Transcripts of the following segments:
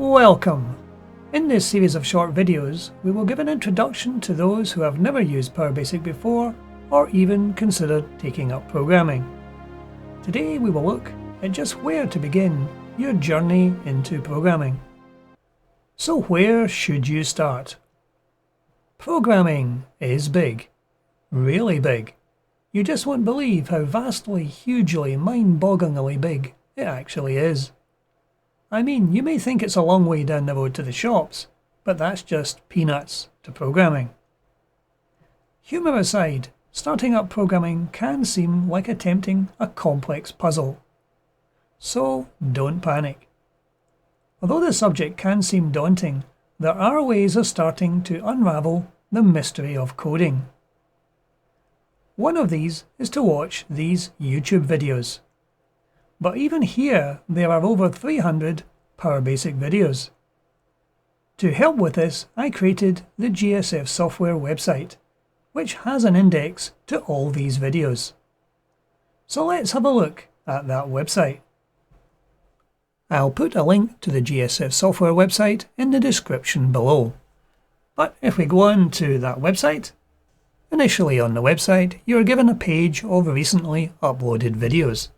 Welcome! In this series of short videos, we will give an introduction to those who have never used PowerBasic before or even considered taking up programming. Today we will look at just where to begin your journey into programming. So where should you start? Programming is big. Really big. You just won't believe how vastly, hugely, mind-bogglingly big it actually is. I mean, you may think it's a long way down the road to the shops, but that's just peanuts to programming. Humour aside, starting up programming can seem like attempting a complex puzzle. So don't panic. Although the subject can seem daunting, there are ways of starting to unravel the mystery of coding. One of these is to watch these YouTube videos. But even here, there are over 300 PowerBasic videos. To help with this, I created the GSF Software website, which has an index to all these videos. So let's have a look at that website. I'll put a link to the GSF Software website in the description below. But if we go on to that website, initially on the website, you are given a page of recently uploaded videos.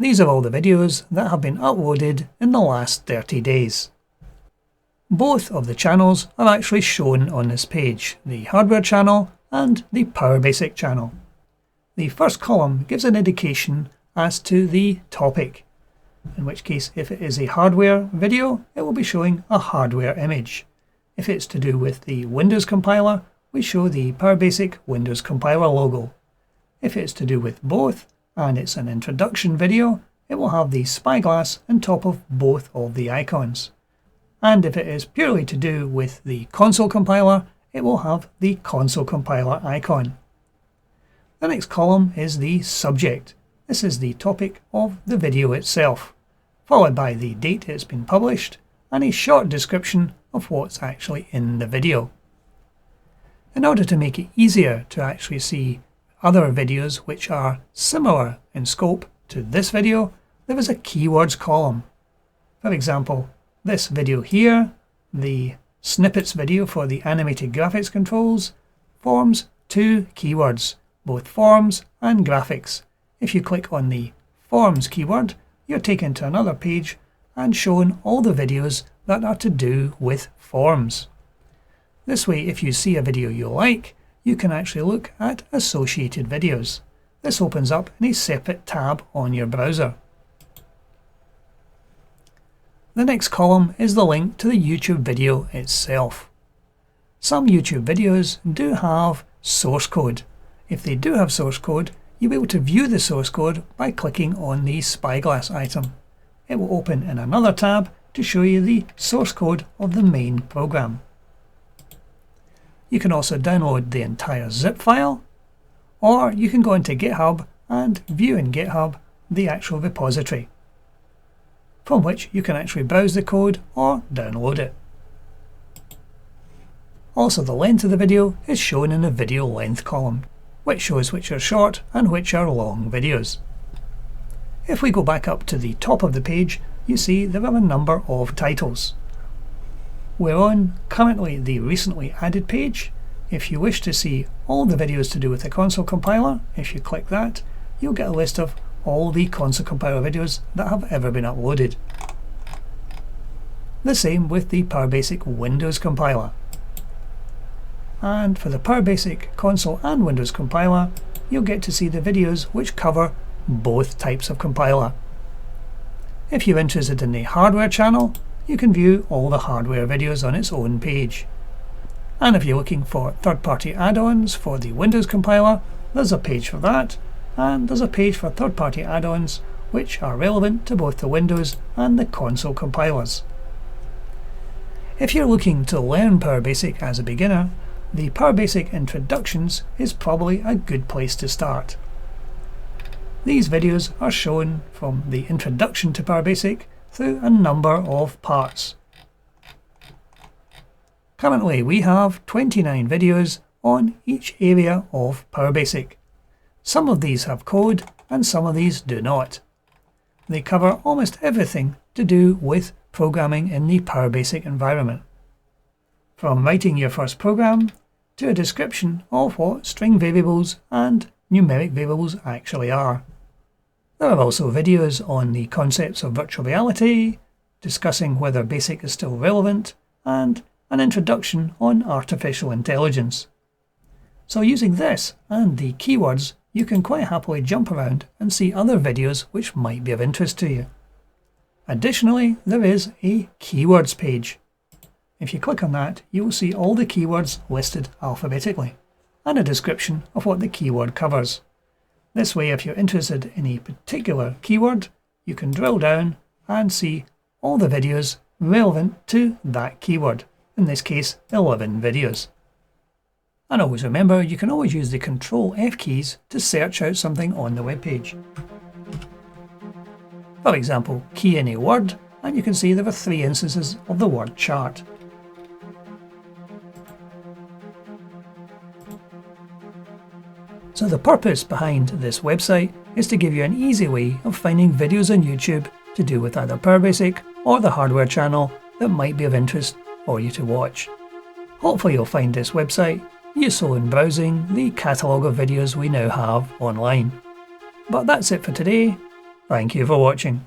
These are all the videos that have been uploaded in the last 30 days. Both of the channels are actually shown on this page, the hardware channel and the PowerBasic channel. The first column gives an indication as to the topic, in which case if it is a hardware video, it will be showing a hardware image. If it's to do with the Windows compiler, we show the PowerBasic Windows compiler logo. If it's to do with both, and it's an introduction video, it will have the spyglass on top of both of the icons. And if it is purely to do with the console compiler, it will have the console compiler icon. The next column is the subject. This is the topic of the video itself, followed by the date it's been published and a short description of what's actually in the video. In order to make it easier to actually see other videos which are similar in scope to this video, there is a keywords column. For example, this video here, the snippets video for the animated graphics controls, forms two keywords, both forms and graphics. If you click on the forms keyword, you're taken to another page and shown all the videos that are to do with forms. This way, if you see a video you like, you can actually look at associated videos. This opens up in a separate tab on your browser. The next column is the link to the YouTube video itself. Some YouTube videos do have source code. If they do have source code, you'll be able to view the source code by clicking on the spyglass item. It will open in another tab to show you the source code of the main program. You can also download the entire zip file, or you can go into GitHub and view in GitHub the actual repository, from which you can actually browse the code or download it. Also, the length of the video is shown in the video length column, which shows which are short and which are long videos. If we go back up to the top of the page, you see there are a number of titles. We're on currently the recently added page. If you wish to see all the videos to do with the console compiler, if you click that, you'll get a list of all the console compiler videos that have ever been uploaded. The same with the PowerBasic Windows compiler. And for the PowerBasic console and Windows compiler, you'll get to see the videos which cover both types of compiler. If you're interested in the hardware channel, you can view all the hardware videos on its own page. And if you're looking for third-party add-ons for the Windows compiler, there's a page for that, and there's a page for third-party add-ons which are relevant to both the Windows and the console compilers. If you're looking to learn PowerBasic as a beginner, the PowerBasic Introductions is probably a good place to start. These videos are shown from the introduction to PowerBasic through a number of parts. Currently we have 29 videos on each area of PowerBasic. Some of these have code and some of these do not. They cover almost everything to do with programming in the PowerBasic environment. From writing your first program to a description of what string variables and numeric variables actually are. There are also videos on the concepts of virtual reality, discussing whether BASIC is still relevant, and an introduction on artificial intelligence. So using this and the keywords, you can quite happily jump around and see other videos which might be of interest to you. Additionally, there is a keywords page. If you click on that, you will see all the keywords listed alphabetically, and a description of what the keyword covers. This way, if you're interested in a particular keyword, you can drill down and see all the videos relevant to that keyword, in this case 11 videos. And always remember, you can always use the Ctrl F keys to search out something on the web page. For example, key in a word, and you can see there are 3 instances of the word chart. So the purpose behind this website is to give you an easy way of finding videos on YouTube to do with either PowerBasic or the hardware channel that might be of interest for you to watch. Hopefully you'll find this website useful in browsing the catalogue of videos we now have online. But that's it for today. Thank you for watching.